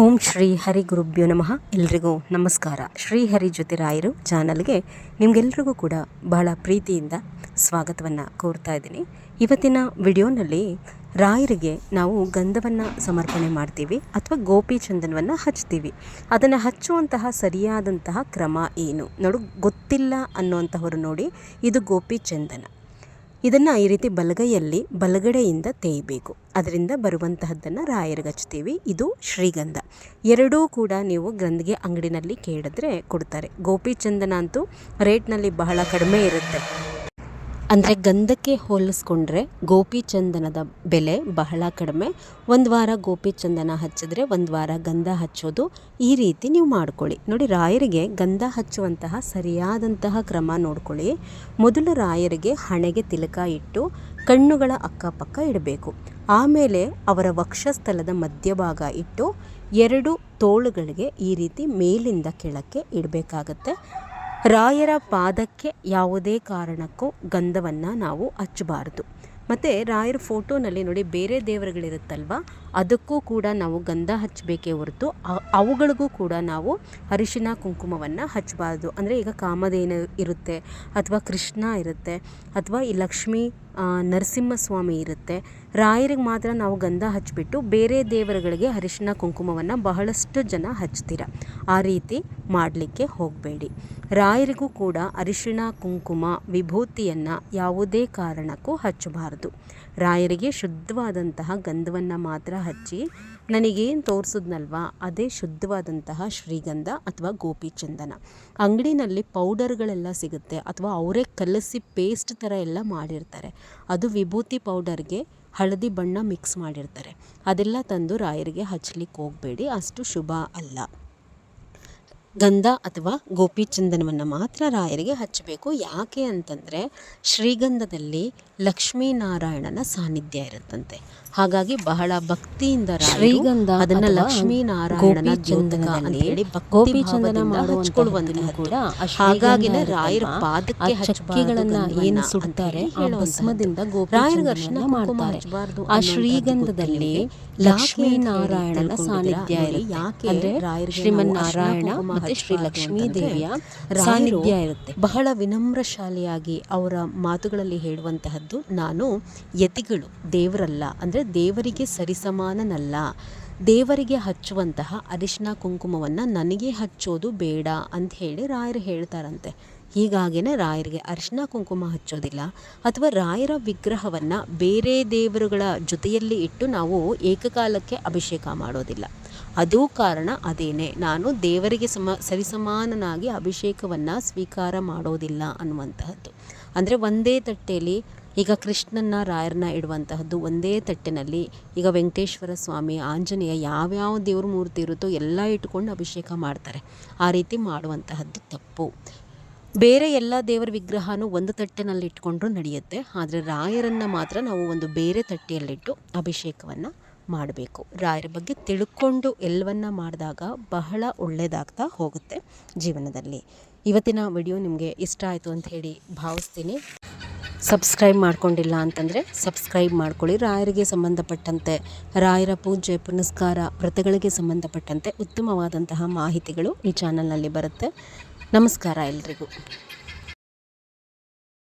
ಓಂ ಶ್ರೀ ಹರಿ ಗುರುಭ್ಯೋ ನಮಃ. ಎಲ್ರಿಗೂ ನಮಸ್ಕಾರ. ಶ್ರೀಹರಿ ಜೊತೆ ರಾಯರು ಚಾನಲ್ಗೆ ನಿಮಗೆಲ್ರಿಗೂ ಕೂಡ ಬಹಳ ಪ್ರೀತಿಯಿಂದ ಸ್ವಾಗತವನ್ನು ಕೋರ್ತಾ ಇದ್ದೀನಿ. ಇವತ್ತಿನ ವಿಡಿಯೋನಲ್ಲಿ ರಾಯರಿಗೆ ನಾವು ಗಂಧವನ್ನು ಸಮರ್ಪಣೆ ಮಾಡ್ತೀವಿ ಅಥವಾ ಗೋಪಿ ಚಂದನವನ್ನು ಹಚ್ತೀವಿ. ಅದನ್ನು ಹಚ್ಚುವಂತಹ ಸರಿಯಾದಂತಹ ಕ್ರಮ ಏನು ಗೊತ್ತಿಲ್ಲ ಅನ್ನುವಂಥವರು ನೋಡಿ, ಇದು ಗೋಪಿ ಚಂದನ. ಇದನ್ನು ಈ ರೀತಿ ಬಲಗೈಯಲ್ಲಿ ಬಲಗಡೆಯಿಂದ ತೇಯಬೇಕು. ಅದರಿಂದ ಬರುವಂತಹದ್ದನ್ನು ರಾಯರಿಗೆ ಹಚ್ತೀವಿ. ಇದು ಶ್ರೀಗಂಧ. ಎರಡೂ ಕೂಡ ನೀವು ಗಂಧಿಗೆ ಅಂಗಡಿನಲ್ಲಿ ಕೇಳಿದ್ರೆ ಕೊಡ್ತಾರೆ. ಗೋಪಿ ಚಂದನ ಅಂತೂ ರೇಟ್ನಲ್ಲಿ ಬಹಳ ಕಡಿಮೆ ಇರುತ್ತೆ. ಅಂದರೆ ಗಂಧಕ್ಕೆ ಹೋಲಿಸ್ಕೊಂಡ್ರೆ ಗೋಪಿ ಚಂದನದ ಬೆಲೆ ಬಹಳ ಕಡಿಮೆ. ಒಂದು ವಾರ ಗೋಪಿ ಚಂದನ ಹಚ್ಚಿದ್ರೆ ಒಂದು ವಾರ ಗಂಧ ಹಚ್ಚೋದು, ಈ ರೀತಿ ನೀವು ಮಾಡ್ಕೊಳ್ಳಿ. ನೋಡಿ, ರಾಯರಿಗೆ ಗಂಧ ಹಚ್ಚುವಂತಹ ಸರಿಯಾದಂತಹ ಕ್ರಮ ನೋಡ್ಕೊಳ್ಳಿ. ಮೊದಲು ರಾಯರಿಗೆ ಹಣೆಗೆ ತಿಲಕ ಇಟ್ಟು ಕಣ್ಣುಗಳ ಅಕ್ಕಪಕ್ಕ ಇಡಬೇಕು. ಆಮೇಲೆ ಅವರ ವಕ್ಷಸ್ಥಲದ ಮಧ್ಯಭಾಗ ಇಟ್ಟು ಎರಡು ತೋಳುಗಳಿಗೆ ಈ ರೀತಿ ಮೇಲಿಂದ ಕೆಳಕ್ಕೆ ಇಡಬೇಕಾಗತ್ತೆ. ರಾಯರ ಪಾದಕ್ಕೆ ಯಾವುದೇ ಕಾರಣಕ್ಕೂ ಗಂಧವನ್ನು ನಾವು ಹಚ್ಚಬಾರ್ದು. ಮತ್ತು ರಾಯರ ಫೋಟೋನಲ್ಲಿ ನೋಡಿ, ಬೇರೆ ದೇವರುಗಳಿರುತ್ತಲ್ವ, ಅದಕ್ಕೂ ಕೂಡ ನಾವು ಗಂಧ ಹಚ್ಚಬೇಕೇ ಹೊರತು ಅವುಗಳಿಗೂ ಕೂಡ ನಾವು ಅರಿಶಿನ ಕುಂಕುಮವನ್ನು ಹಚ್ಚಬಾರ್ದು. ಅಂದರೆ ಈಗ ಕಾಮಧೇನು ಇರುತ್ತೆ, ಅಥವಾ ಕೃಷ್ಣ ಇರುತ್ತೆ, ಅಥವಾ ಈ ಲಕ್ಷ್ಮೀ ನರಸಿಂಹಸ್ವಾಮಿ ಇರುತ್ತೆ. ರಾಯರಿಗೆ ಮಾತ್ರ ನಾವು ಗಂಧ ಹಚ್ಚಿಬಿಟ್ಟು ಬೇರೆ ದೇವರುಗಳಿಗೆ ಅರಿಶಿನ ಕುಂಕುಮವನ್ನು ಬಹಳಷ್ಟು ಜನ ಹಚ್ತೀರ. ಆ ರೀತಿ ಮಾಡಲಿಕ್ಕೆ ಹೋಗಬೇಡಿ. ರಾಯರಿಗೂ ಕೂಡ ಅರಿಶಿಣ ಕುಂಕುಮ ವಿಭೂತಿಯನ್ನು ಯಾವುದೇ ಕಾರಣಕ್ಕೂ ಹಚ್ಚಬಾರ್ದು. ರಾಯರಿಗೆ ಶುದ್ಧವಾದಂತಹ ಗಂಧವನ್ನು ಮಾತ್ರ ಹಚ್ಚಿ, ನನಗೇನು ತೋರಿಸಿದ್ನಲ್ವಾ ಅದೇ ಶುದ್ಧವಾದಂತಹ ಶ್ರೀಗಂಧ ಅಥವಾ ಗೋಪಿ ಚಂದನ. ಅಂಗಡಿನಲ್ಲಿ ಪೌಡರ್ಗಳೆಲ್ಲ ಸಿಗುತ್ತೆ, ಅಥವಾ ಅವರೇ ಕಲಸಿ ಪೇಸ್ಟ್ ಥರ ಎಲ್ಲ ಮಾಡಿರ್ತಾರೆ. ಅದು ವಿಭೂತಿ ಪೌಡರ್ಗೆ ಹಳದಿ ಬಣ್ಣ ಮಿಕ್ಸ್ ಮಾಡಿರ್ತಾರೆ. ಅದೆಲ್ಲ ತಂದು ರಾಯರಿಗೆ ಹಚ್ಚಲಿಕ್ಕೆ ಹೋಗಬೇಡಿ, ಅಷ್ಟು ಶುಭ ಅಲ್ಲ. ಗಂಧ ಅಥವಾ ಗೋಪಿ ಚಂದನವನ್ನು ಮಾತ್ರ ರಾಯರಿಗೆ ಹಚ್ಚಬೇಕು. ಯಾಕೆ ಅಂತಂದರೆ ಶ್ರೀಗಂಧದಲ್ಲಿ ಲಕ್ಷ್ಮೀನಾರಾಯಣನ ಸಾನ್ನಿಧ್ಯ ಇರುತ್ತಂತೆ. ಹಾಗಾಗಿ ಬಹಳ ಭಕ್ತಿಯಿಂದ ಶ್ರೀಗಂಧ ಅದನ್ನ ಲಕ್ಷ್ಮೀನಾರಾಯಣನ ಚಂದನ ಅಂತ ಹೇಳಿ ಗೋಪಿ ಚಂದನ ಹಚ್ಕೊಳ್ಳುವಂತಹ ಕೂಡ. ಹಾಗಾಗಿನೇ ರಾಯರ ಪಾದಕ್ಕೆ ಚಕ್ಕಿಗಳನ್ನ ಏನು ಸುಡ್ತಾರೆ ಆ ಭಸ್ಮದಿಂದ ರಾಯರಿಗೆ ಅರ್ಶನ ಮಾಡ್ತಾರೆ. ಆ ಶ್ರೀಗಂಧದಲ್ಲಿ ಲಕ್ಷ್ಮೀನಾರಾಯಣನ ಸಾನ್ನಿಧ್ಯ ಇರುತ್ತೆ. ಯಾಕೆ ಶ್ರೀಮನ್ನಾರಾಯಣ ಮತ್ತೆ ಶ್ರೀ ಲಕ್ಷ್ಮೀ ದೇವಿಯ ಸಾನ್ನಿಧ್ಯ ಇರುತ್ತೆ. ಬಹಳ ವಿನಮ್ರಶಾಲಿಯಾಗಿ ಅವರ ಮಾತುಗಳಲ್ಲಿ ಹೇಳುವಂತಹದ್ದು, ನಾನು ಯತಿಗಳು, ದೇವರಲ್ಲ, ಅಂದರೆ ದೇವರಿಗೆ ಸರಿಸಮಾನನಲ್ಲ. ದೇವರಿಗೆ ಹಚ್ಚುವಂತಹ ಅರಿಶಿನ ಕುಂಕುಮವನ್ನು ನನಗೆ ಹಚ್ಚೋದು ಬೇಡ ಅಂತ ಹೇಳಿ ರಾಯರು ಹೇಳ್ತಾರಂತೆ. ಹೀಗಾಗಿನೇ ರಾಯರಿಗೆ ಅರಿಶಿನ ಕುಂಕುಮ ಹಚ್ಚೋದಿಲ್ಲ, ಅಥವಾ ರಾಯರ ವಿಗ್ರಹವನ್ನು ಬೇರೆ ದೇವರುಗಳ ಜೊತೆಯಲ್ಲಿ ಇಟ್ಟು ನಾವು ಏಕಕಾಲಕ್ಕೆ ಅಭಿಷೇಕ ಮಾಡೋದಿಲ್ಲ. ಅದೂ ಕಾರಣ ಅದೇನೆ, ನಾನು ದೇವರಿಗೆ ಸರಿಸಮಾನನಾಗಿ ಅಭಿಷೇಕವನ್ನು ಸ್ವೀಕಾರ ಮಾಡೋದಿಲ್ಲ ಅನ್ನುವಂತಹದ್ದು. ಅಂದರೆ ಒಂದೇ ತಟ್ಟೆಯಲ್ಲಿ ಈಗ ಕೃಷ್ಣನ ರಾಯರನ್ನ ಇಡುವಂತಹದ್ದು, ಒಂದೇ ತಟ್ಟೆನಲ್ಲಿ ಈಗ ವೆಂಕಟೇಶ್ವರ ಸ್ವಾಮಿ, ಆಂಜನೇಯ, ಯಾವ್ಯಾವ ದೇವ್ರ ಮೂರ್ತಿ ಇರುತ್ತೋ ಎಲ್ಲ ಇಟ್ಕೊಂಡು ಅಭಿಷೇಕ ಮಾಡ್ತಾರೆ. ಆ ರೀತಿ ಮಾಡುವಂತಹದ್ದು ತಪ್ಪು. ಬೇರೆ ಎಲ್ಲ ದೇವರ ವಿಗ್ರಹನೂ ಒಂದು ತಟ್ಟೆನಲ್ಲಿ ಇಟ್ಕೊಂಡ್ರೂ ನಡೆಯುತ್ತೆ, ಆದರೆ ರಾಯರನ್ನು ಮಾತ್ರ ನಾವು ಒಂದು ಬೇರೆ ತಟ್ಟೆಯಲ್ಲಿಟ್ಟು ಅಭಿಷೇಕವನ್ನು ಮಾಡಬೇಕು. ರಾಯರ ಬಗ್ಗೆ ತಿಳ್ಕೊಂಡು ಎಲ್ಲವನ್ನ ಮಾಡಿದಾಗ ಬಹಳ ಒಳ್ಳೆಯದಾಗ್ತಾ ಹೋಗುತ್ತೆ ಜೀವನದಲ್ಲಿ. ಇವತ್ತಿನ ವಿಡಿಯೋ ನಿಮಗೆ ಇಷ್ಟ ಆಯಿತು ಅಂತ ಹೇಳಿ ಭಾವಿಸ್ತೀನಿ. ಸಬ್ಸ್ಕ್ರೈಬ್ ಮಾಡ್ಕೊಂಡಿಲ್ಲ ಅಂತಂದರೆ ಸಬ್ಸ್ಕ್ರೈಬ್ ಮಾಡ್ಕೊಳ್ಳಿ. ರಾಯರಿಗೆ ಸಂಬಂಧಪಟ್ಟಂತೆ, ರಾಯರ ಪೂಜೆ ಪುನಸ್ಕಾರ ವ್ರತಗಳಿಗೆ ಸಂಬಂಧಪಟ್ಟಂತೆ ಉತ್ತಮವಾದಂತಹ ಮಾಹಿತಿಗಳು ಈ ಚಾನಲ್ನಲ್ಲಿ ಬರುತ್ತೆ. ನಮಸ್ಕಾರ ಎಲ್ರಿಗೂ.